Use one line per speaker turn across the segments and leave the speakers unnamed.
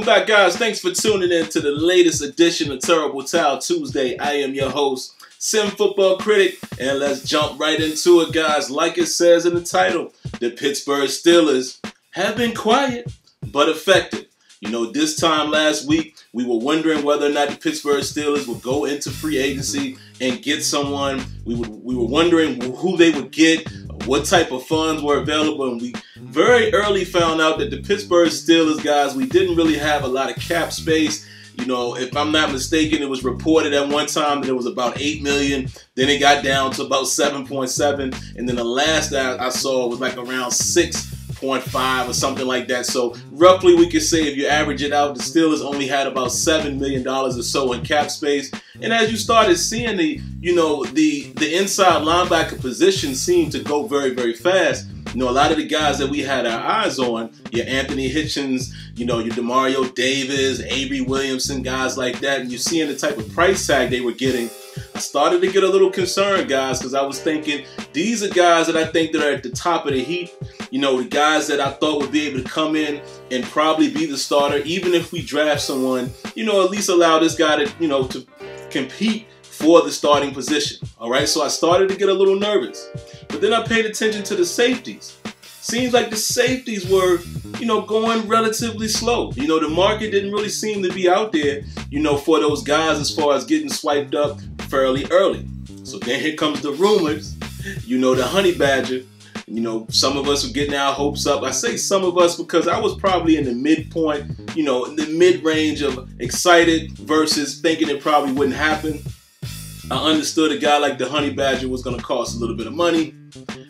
back, guys. Thanks for tuning in to the latest edition of Terrible Towel Tuesday. I am your host, SimFBallCritic, and let's jump right into it, guys. Like it says in the title, the Pittsburgh Steelers have been quiet but effective. You know, this time last week, we were wondering whether or not the Pittsburgh Steelers would go into free agency and get someone. We were wondering who they would get, what type of funds were available, and we very early found out that the Pittsburgh Steelers, guys, we didn't really have a lot of cap space. You know, if I'm not mistaken, it was reported at one time that it was about $8 million. Then it got down to about 7.7, and then the last that I saw was like around 6.5 or something like that. So roughly we could say if you average it out, the Steelers only had about $7 million or so in cap space. And as you started seeing the inside linebacker position seemed to go very, very fast. You know, a lot of the guys that we had our eyes on, your Anthony Hitchens, you know, your Demario Davis, Avery Williamson, guys like that, and you're seeing the type of price tag they were getting. I started to get a little concerned, guys, because I was thinking these are guys that I think that are at the top of the heap. You know, the guys that I thought would be able to come in and probably be the starter, even if we draft someone, you know, at least allow this guy to, you know, to compete for the starting position. All right, so I started to get a little nervous. But then I paid attention to the safeties. Seems like the safeties were, you know, going relatively slow. You know, the market didn't really seem to be out there, you know, for those guys as far as getting swiped up fairly early. So then here comes the rumors, you know, the Honey Badger. You know, some of us are getting our hopes up. I say some of us because I was probably in the midpoint, you know, in the mid-range of excited versus thinking it probably wouldn't happen. I understood a guy like the Honey Badger was going to cost a little bit of money.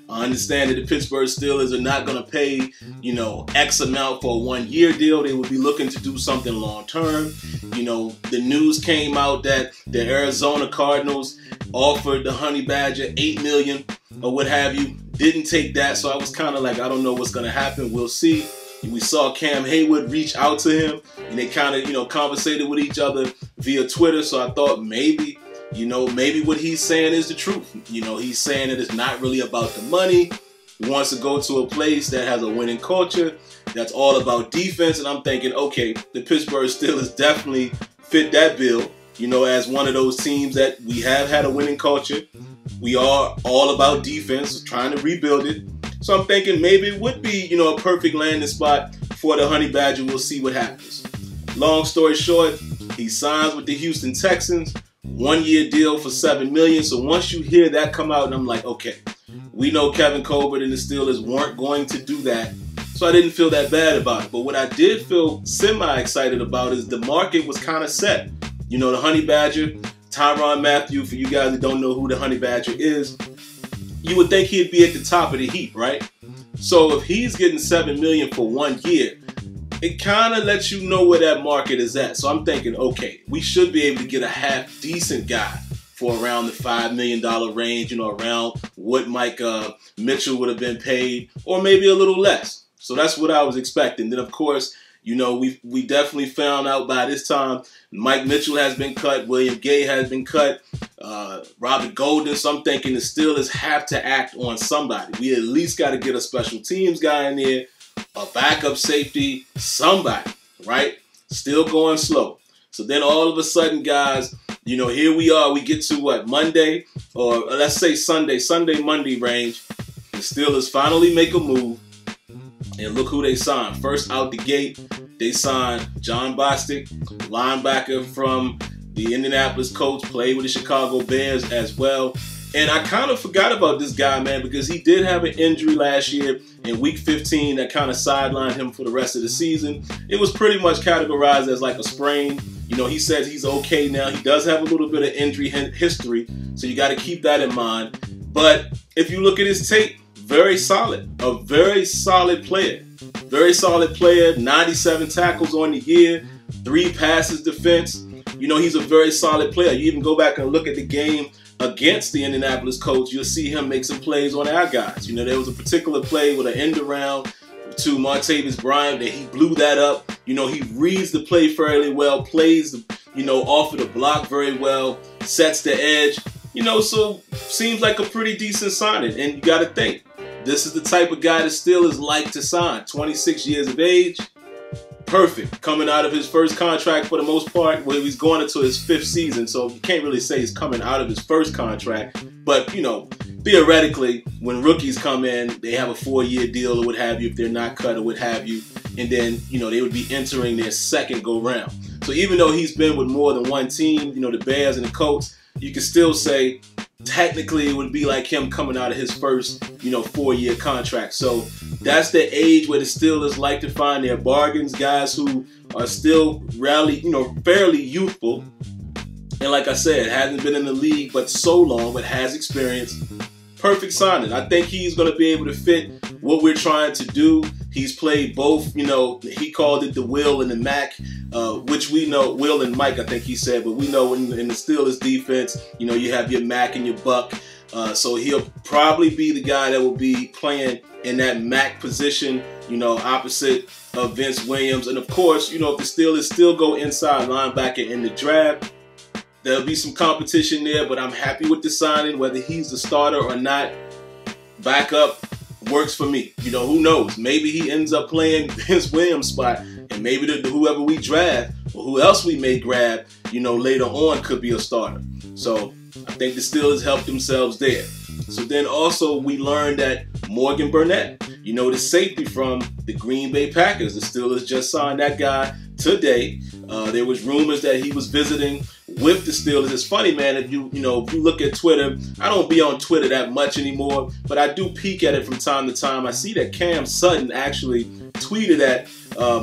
I understand that the Pittsburgh Steelers are not going to pay, you know, X amount for a one-year deal. They would be looking to do something long-term. You know, the news came out that the Arizona Cardinals offered the Honey Badger $8 million or what have you. Didn't take that, so I was kind of like, I don't know what's going to happen. We'll see. We saw Cam Haywood reach out to him, and they kind of, you know, conversated with each other via Twitter, so I thought maybe, you know, maybe what he's saying is the truth. You know, he's saying that it's not really about the money. He wants to go to a place that has a winning culture, that's all about defense, and I'm thinking, okay, the Pittsburgh Steelers definitely fit that bill, you know, as one of those teams that we have had a winning culture. We are all about defense, trying to rebuild it. So I'm thinking maybe it would be, you know, a perfect landing spot for the Honey Badger. We'll see what happens. Long story short, he signs with the Houston Texans. One-year deal for $7 million. So once you hear that come out, and I'm like, okay, we know Kevin Colbert and the Steelers weren't going to do that. So I didn't feel that bad about it. But what I did feel semi-excited about is the market was kind of set. You know, the Honey Badger, Tyrann Mathieu, for you guys that don't know who the Honey Badger is, you would think he'd be at the top of the heap, right? So if he's getting $7 million for 1 year, it kind of lets you know where that market is at. So I'm thinking, okay, we should be able to get a half-decent guy for around the $5 million range, you know, around what Mike Mitchell would have been paid, or maybe a little less. So that's what I was expecting. Then, of course, you know, we definitely found out by this time Mike Mitchell has been cut, William Gay has been cut, Robert Golden. So I'm thinking the Steelers have to act on somebody. We at least got to get a special teams guy in there, a backup safety, somebody, right? Still going slow. So then all of a sudden, guys, you know, here we are. We get to what, Monday, or let's say Sunday, Monday range. The Steelers finally make a move. And look who they signed. First out the gate, they signed Jon Bostic, linebacker from the Indianapolis Colts, played with the Chicago Bears as well. And I kind of forgot about this guy, man, because he did have an injury last year in Week 15 that kind of sidelined him for the rest of the season. It was pretty much categorized as like a sprain. You know, he says he's okay now. He does have a little bit of injury history, so you got to keep that in mind. But if you look at his tape, very solid. A very solid player. Very solid player. 97 tackles on the year. 3 passes defense. You know, he's a very solid player. You even go back and look at the game against the Indianapolis Colts, you'll see him make some plays on our guys. You know, there was a particular play with an end around to Martavis Bryant that he blew that up. You know, he reads the play fairly well, plays, you know, off of the block very well, sets the edge. You know, so seems like a pretty decent signing. And you got to think, this is the type of guy the Steelers like to sign. 26 years of age, perfect. Coming out of his first contract for the most part, well, he's going into his 5th season, so you can't really say he's coming out of his first contract. But, you know, theoretically, when rookies come in, they have a 4-year deal or what have you, if they're not cut or what have you, and then, you know, they would be entering their 2nd go-round. So even though he's been with more than one team, you know, the Bears and the Colts, you can still say technically it would be like him coming out of his first, you know, 4-year contract. So that's the age where the Steelers like to find their bargains, guys who are still fairly youthful. And like I said, hasn't been in the league but so long, but has experience. Perfect signing. I think he's going to be able to fit what we're trying to do. He's played both, you know, he called it the Will and the Mac, which we know, Will and Mike, I think he said, but we know in the Steelers defense, you know, you have your Mac and your Buck. So he'll probably be the guy that will be playing in that Mac position, you know, opposite of Vince Williams. And of course, you know, if the Steelers still go inside linebacker in the draft, there'll be some competition there, but I'm happy with the signing. Whether he's the starter or not, backup works for me. You know, who knows? Maybe he ends up playing Vince Williams' spot, and maybe whoever we draft or who else we may grab, you know, later on could be a starter. So I think the Steelers helped themselves there. So then also we learned that Morgan Burnett, you know, the safety from the Green Bay Packers, the Steelers just signed that guy today. There was rumors that he was visiting with the Steelers. It's funny, man, if you look at Twitter, I don't be on Twitter that much anymore, but I do peek at it from time to time. I see that Cam Sutton actually tweeted at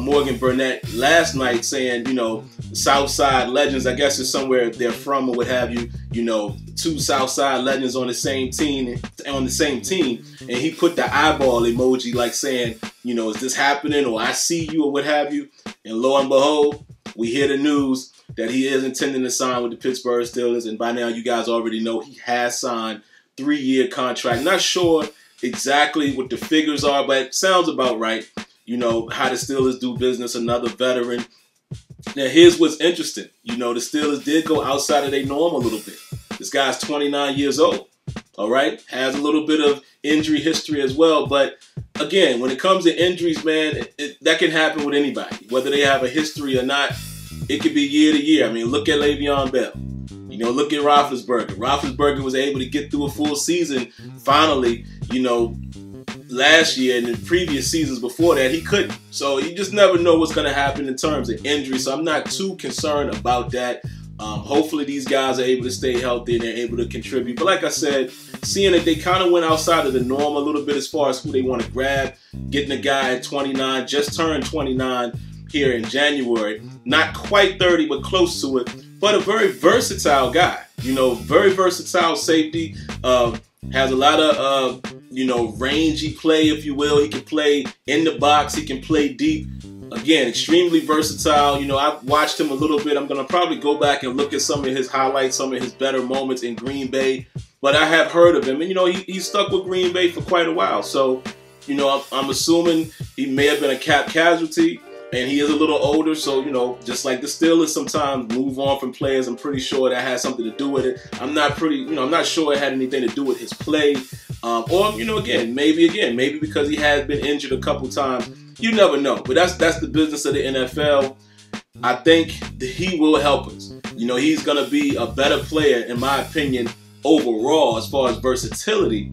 Morgan Burnett last night saying, you know, Southside legends, I guess it's somewhere they're from or what have you, you know, 2 Southside legends on the same team, and he put the eyeball emoji like saying, you know, is this happening, or I see you or what have you. And lo and behold, we hear the news that he is intending to sign with the Pittsburgh Steelers, and by now you guys already know he has signed 3-year contract. Not sure exactly what the figures are, but it sounds about right. You know, how the Steelers do business, another veteran. Now, here's what's interesting. You know, the Steelers did go outside of their norm a little bit. This guy's 29 years old, all right? Has a little bit of injury history as well. But, again, when it comes to injuries, man, that can happen with anybody. Whether they have a history or not, it could be year to year. I mean, look at Le'Veon Bell. You know, look at Roethlisberger. Roethlisberger was able to get through a full season finally, you know, last year and the previous seasons before that, he couldn't. So you just never know what's going to happen in terms of injury. So I'm not too concerned about that. Hopefully these guys are able to stay healthy and they're able to contribute. But like I said, seeing that they kind of went outside of the norm a little bit as far as who they want to grab, getting a guy at 29, just turned 29 here in January. Not quite 30, but close to it. But a very versatile guy. You know, very versatile safety. Has a lot of, you know, rangy play, if you will. He can play in the box. He can play deep. Again, extremely versatile. You know, I've watched him a little bit. I'm going to probably go back and look at some of his highlights, some of his better moments in Green Bay. But I have heard of him. And, you know, he stuck with Green Bay for quite a while. So, you know, I'm assuming he may have been a cap casualty. And he is a little older, so, you know, just like the Steelers sometimes move on from players, I'm pretty sure that has something to do with it. I'm not sure it had anything to do with his play. Or, you know, maybe because he has been injured a couple times. You never know. But that's the business of the NFL. I think he will help us. You know, he's going to be a better player, in my opinion, overall, as far as versatility,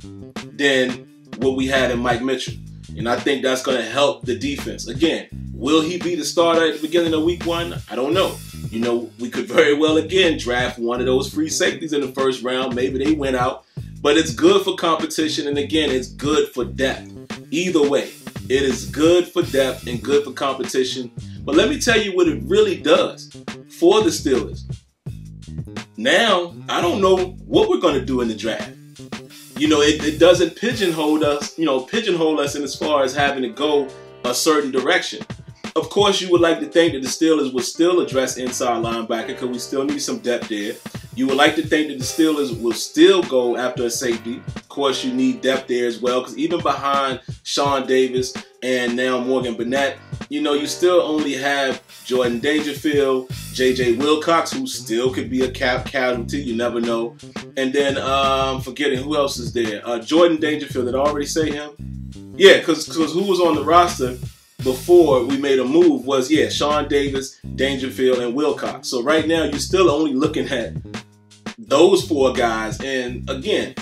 than what we had in Mike Mitchell. And I think that's going to help the defense. Again, will he be the starter at the beginning of week 1? I don't know. You know, we could very well, again, draft one of those free safeties in the first round. Maybe they went out. But it's good for competition. And again, it's good for depth. Either way, it is good for depth and good for competition. But let me tell you what it really does for the Steelers. Now, I don't know what we're going to do in the draft. You know, it doesn't pigeonhole us, in as far as having to go a certain direction. Of course, you would like to think that the Steelers would still address inside linebacker because we still need some depth there. You would like to think that the Steelers will still go after a safety. Of course, you need depth there as well because even behind Sean Davis and now Morgan Burnett, you know, you still only have Jordan Dangerfield, J.J. Wilcox, who still could be a cap casualty. You never know. And then forgetting who else is there. Jordan Dangerfield. Did I already say him? Yeah, because who was on the roster before we made a move was, yeah, Sean Davis, Dangerfield, and Wilcox. So right now you're still only looking at those 4 guys. And again,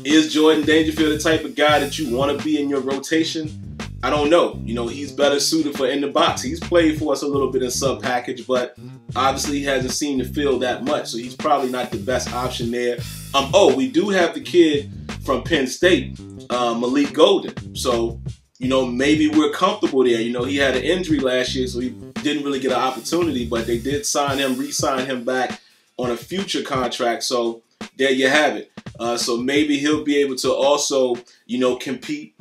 is Jordan Dangerfield the type of guy that you want to be in your rotation? I don't know. You know, he's better suited for in the box. He's played for us a little bit in sub package, but obviously he hasn't seen the field that much, so he's probably not the best option there. Oh, we do have the kid from Penn State, Malik Golden. So, you know, maybe we're comfortable there. You know, he had an injury last year, so he didn't really get an opportunity, but they did sign him, re-sign him back on a future contract. So there you have it. So maybe he'll be able to also, you know, compete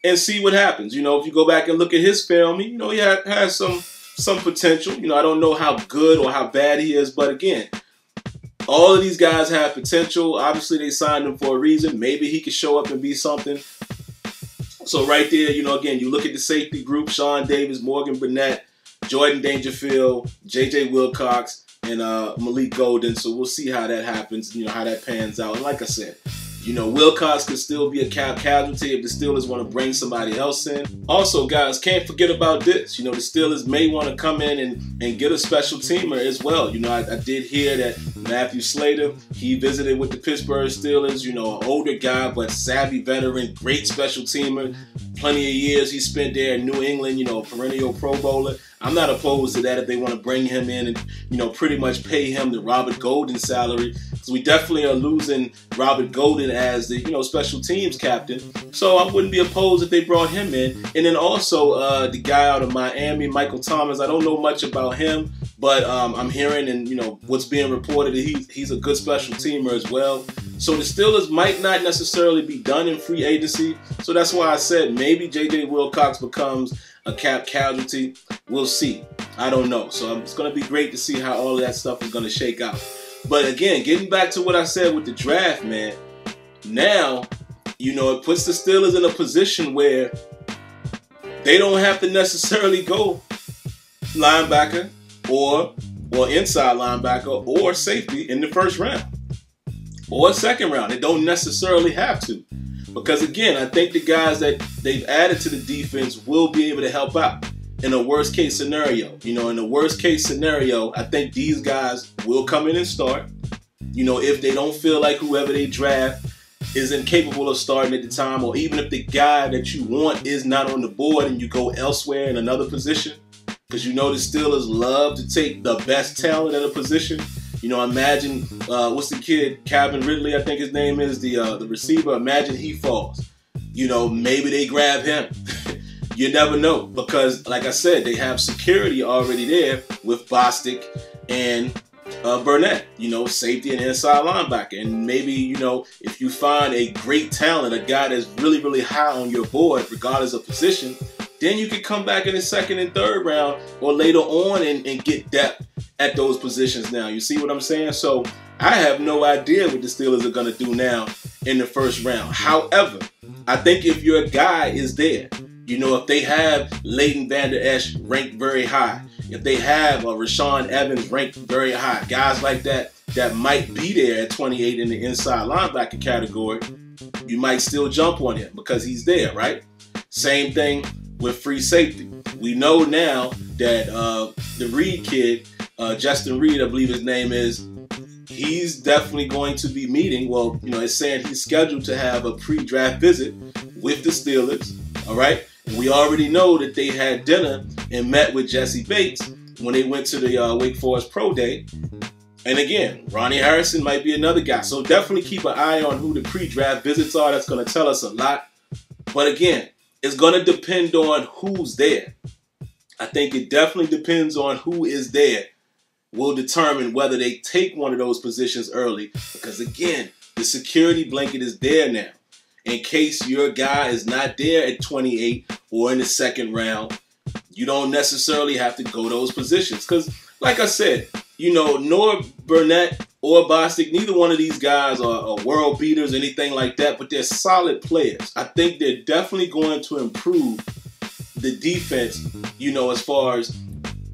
and see what happens. You know, if you go back and look at his film, you know, he has some potential. You know, I don't know how good or how bad he is, but again, all of these guys have potential. Obviously, they signed him for a reason. Maybe he could show up and be something. So right there, you know, again, you look at the safety group: Sean Davis, Morgan Burnett, Jordan Dangerfield, J.J. Wilcox, and Malik Golden. So we'll see how that happens, you know, how that pans out. And like I said, you know, Wilcox could still be a cap casualty if the Steelers want to bring somebody else in. Also, guys, can't forget about this. You know, the Steelers may want to come in and get a special teamer as well. You know, I did hear that Matthew Slater, he visited with the Pittsburgh Steelers. You know, an older guy, but savvy veteran, great special teamer. Plenty of years he spent there in New England, you know, perennial Pro Bowler. I'm not opposed to that if they want to bring him in and, you know, pretty much pay him the Robert Golden salary. Because we definitely are losing Robert Golden as the, you know, special teams captain. So I wouldn't be opposed if they brought him in. And then also the guy out of Miami, Michael Thomas. I don't know much about him, but I'm hearing and, you know, what's being reported, he's a good special teamer as well. So the Steelers might not necessarily be done in free agency. So that's why I said maybe J.J. Wilcox becomes a cap casualty. We'll see. I don't know. So it's going to be great to see how all of that stuff is going to shake out. But again, getting back to what I said with the draft, man, now, you know, it puts the Steelers in a position where they don't have to necessarily go linebacker or inside linebacker or safety in the first round or second round. They don't necessarily have to. Because again, I think the guys that they've added to the defense will be able to help out in a worst case scenario. You know, in a worst case scenario, I think these guys will come in and start. You know, if they don't feel like whoever they draft isn't capable of starting at the time, or even if the guy that you want is not on the board and you go elsewhere in another position. Because you know the Steelers love to take the best talent at a position. You know, imagine, what's the kid, Calvin Ridley, I think his name is, the receiver. Imagine he falls. You know, maybe they grab him. You never know. Because, like I said, they have security already there with Bostic and Burnett, you know, safety and inside linebacker. And maybe, you know, if you find a great talent, a guy that's really, really high on your board, regardless of position, then you can come back in the second and third round or later on and get depth at those positions now. You see what I'm saying? So I have no idea what the Steelers are going to do now in the first round. However, I think if your guy is there, you know, if they have Leighton Vander Esch ranked very high, if they have Rashaan Evans ranked very high, guys like that might be there at 28 in the inside linebacker category, you might still jump on him because he's there, right? Same thing with free safety. We know now that the Reid kid, Justin Reid, I believe his name is, he's definitely going to be meeting, well, you know, it's saying he's scheduled to have a pre-draft visit with the Steelers, all right? And we already know that they had dinner and met with Jessie Bates when they went to the Wake Forest Pro Day. And again, Ronnie Harrison might be another guy. So definitely keep an eye on who the pre-draft visits are. That's going to tell us a lot. But again, it's going to depend on who's there. I think it definitely depends on who is there will determine whether they take one of those positions early. Because again, the security blanket is there now. In case your guy is not there at 28 or in the second round, you don't necessarily have to go those positions. Because, like I said, you know, nor Burnett or Bostic, neither one of these guys are world beaters or anything like that, but they're solid players. I think they're definitely going to improve the defense, you know, as far as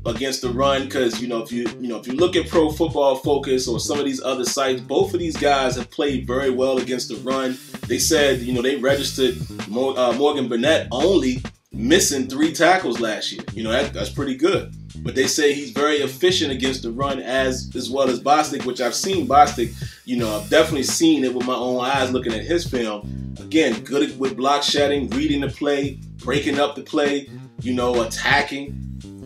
against the run, because, you know, if you look at Pro Football Focus or some of these other sites, both of these guys have played very well against the run. They said, you know, they registered Morgan Burnett only missing 3 tackles last year. You know, that's pretty good. But they say he's very efficient against the run as well as Bostic, which I've seen Bostic. You know, I've definitely seen it with my own eyes looking at his film. Again, good with block shedding, reading the play, breaking up the play, you know, attacking.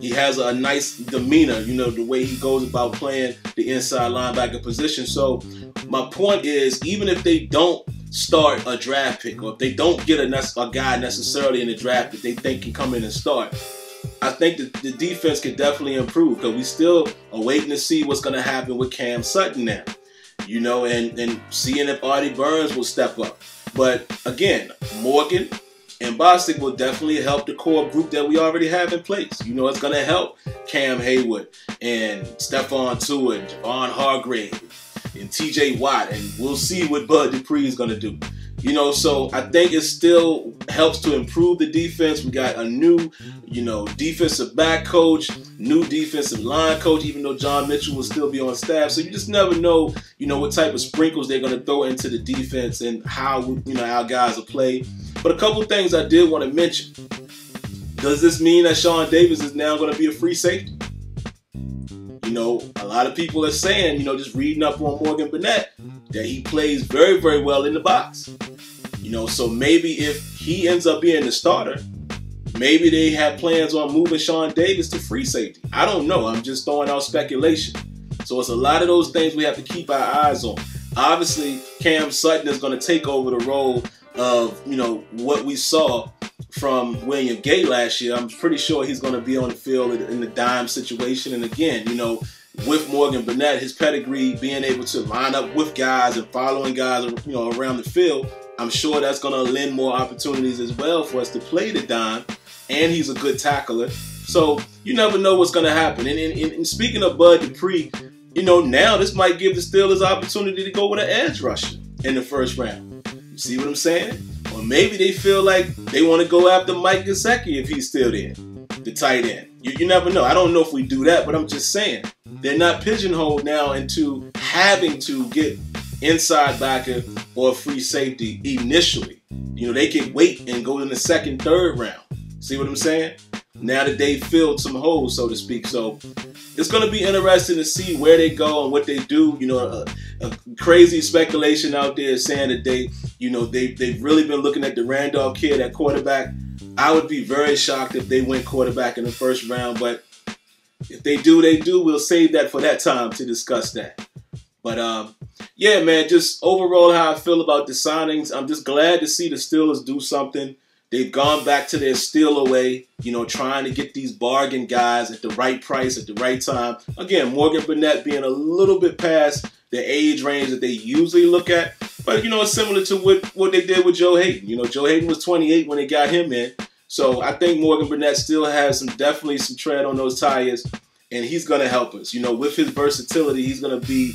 He has a nice demeanor, you know, the way he goes about playing the inside linebacker position. So my point is, even if they don't start a draft pick, or if they don't get a guy necessarily in the draft that they think can come in and start, I think that the defense can definitely improve, because we still are waiting to see what's going to happen with Cam Sutton now, you know, and seeing if Artie Burns will step up. But again, Morgan and Bostic will definitely help the core group that we already have in place. You know, it's going to help Cam Haywood and Stephon Tuitt and Javon Hargrave and TJ Watt, and we'll see what Bud Dupree is going to do. You know, so I think it still helps to improve the defense. We got a new, you know, defensive back coach, new defensive line coach, even though John Mitchell will still be on staff. So you just never know, you know, what type of sprinkles they're going to throw into the defense and how, you know, our guys will play. But a couple things I did want to mention. Does this mean that Sean Davis is now going to be a free safety? You know, a lot of people are saying, you know, just reading up on Morgan Burnett, that he plays very, very well in the box. You know, so maybe if he ends up being the starter, maybe they have plans on moving Sean Davis to free safety. I don't know. I'm just throwing out speculation. So it's a lot of those things we have to keep our eyes on. Obviously, Cam Sutton is going to take over the role of, you know, what we saw from William Gay last year. I'm pretty sure he's going to be on the field in the dime situation. And again, you know, with Morgan Burnett, his pedigree, being able to line up with guys and following guys, you know, around the field, I'm sure that's going to lend more opportunities as well for us to play the dime. And he's a good tackler. So you never know what's going to happen. And speaking of Bud Dupree, you know, now this might give the Steelers opportunity to go with an edge rusher in the first round. You see what I'm saying? Or maybe they feel like they want to go after Mike Gesicki if he's still there, the tight end. You never know. I don't know if we do that, but I'm just saying. They're not pigeonholed now into having to get inside backer or free safety initially. You know, they can wait and go in the second, third round. See what I'm saying? Now that they filled some holes, so to speak. So it's going to be interesting to see where they go and what they do. You know, a crazy speculation out there saying that they've really been looking at the Randolph kid at quarterback. I would be very shocked if they went quarterback in the first round, but if they do, they do. We'll save that for that time to discuss that. But yeah, man, just overall how I feel about the signings. I'm just glad to see the Steelers do something. They've gone back to their steal away, you know, trying to get these bargain guys at the right price at the right time. Again, Morgan Burnett being a little bit past the age range that they usually look at. But, you know, it's similar to what they did with Joe Hayden. You know, Joe Hayden was 28 when they got him in. So I think Morgan Burnett still has definitely some tread on those tires. And he's going to help us. You know, with his versatility, he's going to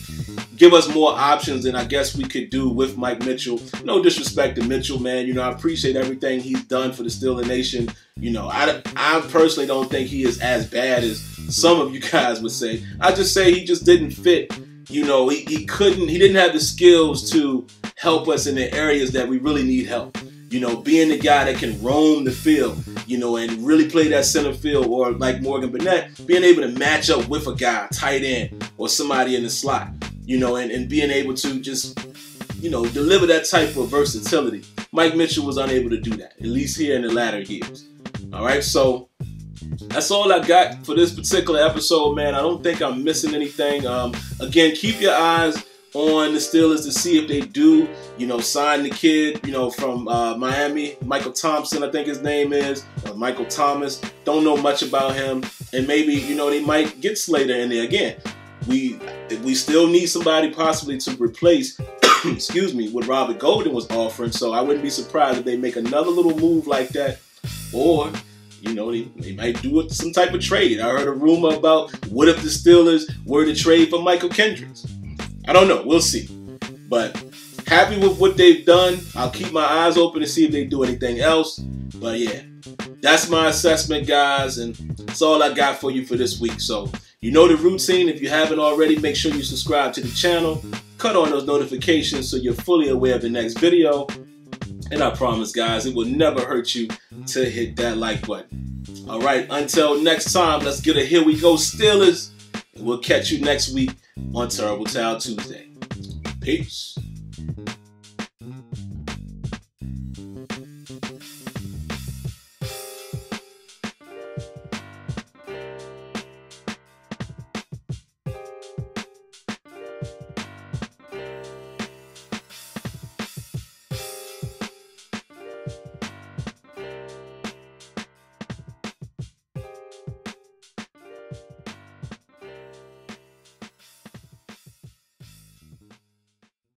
give us more options than I guess we could do with Mike Mitchell. No disrespect to Mitchell, man. You know, I appreciate everything he's done for the Steeler Nation. You know, I personally don't think he is as bad as some of you guys would say. I just say he just didn't fit. You know, he didn't have the skills to help us in the areas that we really need help. You know, being the guy that can roam the field, you know, and really play that center field, or like Morgan Burnett, being able to match up with a guy, tight end, or somebody in the slot, you know, and being able to just, you know, deliver that type of versatility. Mike Mitchell was unable to do that, at least here in the latter years. All right, so that's all I got for this particular episode, man. I don't think I'm missing anything. Again, keep your eyes on the Steelers to see if they do, you know, sign the kid, you know, from Miami, Michael Thompson, I think his name is, or Michael Thomas. Don't know much about him, and maybe, you know, they might get Slater in there again. We still need somebody possibly to replace, excuse me, what Robert Golden was offering. So I wouldn't be surprised if they make another little move like that, or, you know, they might do some type of trade. I heard a rumor about what if the Steelers were to trade for Michael Kendricks. I don't know. We'll see. But happy with what they've done. I'll keep my eyes open to see if they do anything else. But yeah, that's my assessment, guys. And that's all I got for you for this week. So you know the routine. If you haven't already, make sure you subscribe to the channel. Cut on those notifications so you're fully aware of the next video. And I promise, guys, it will never hurt you to hit that like button. All right, until next time, let's get a Here We Go Steelers. And we'll catch you next week on Terrible Towel Tuesday. Peace.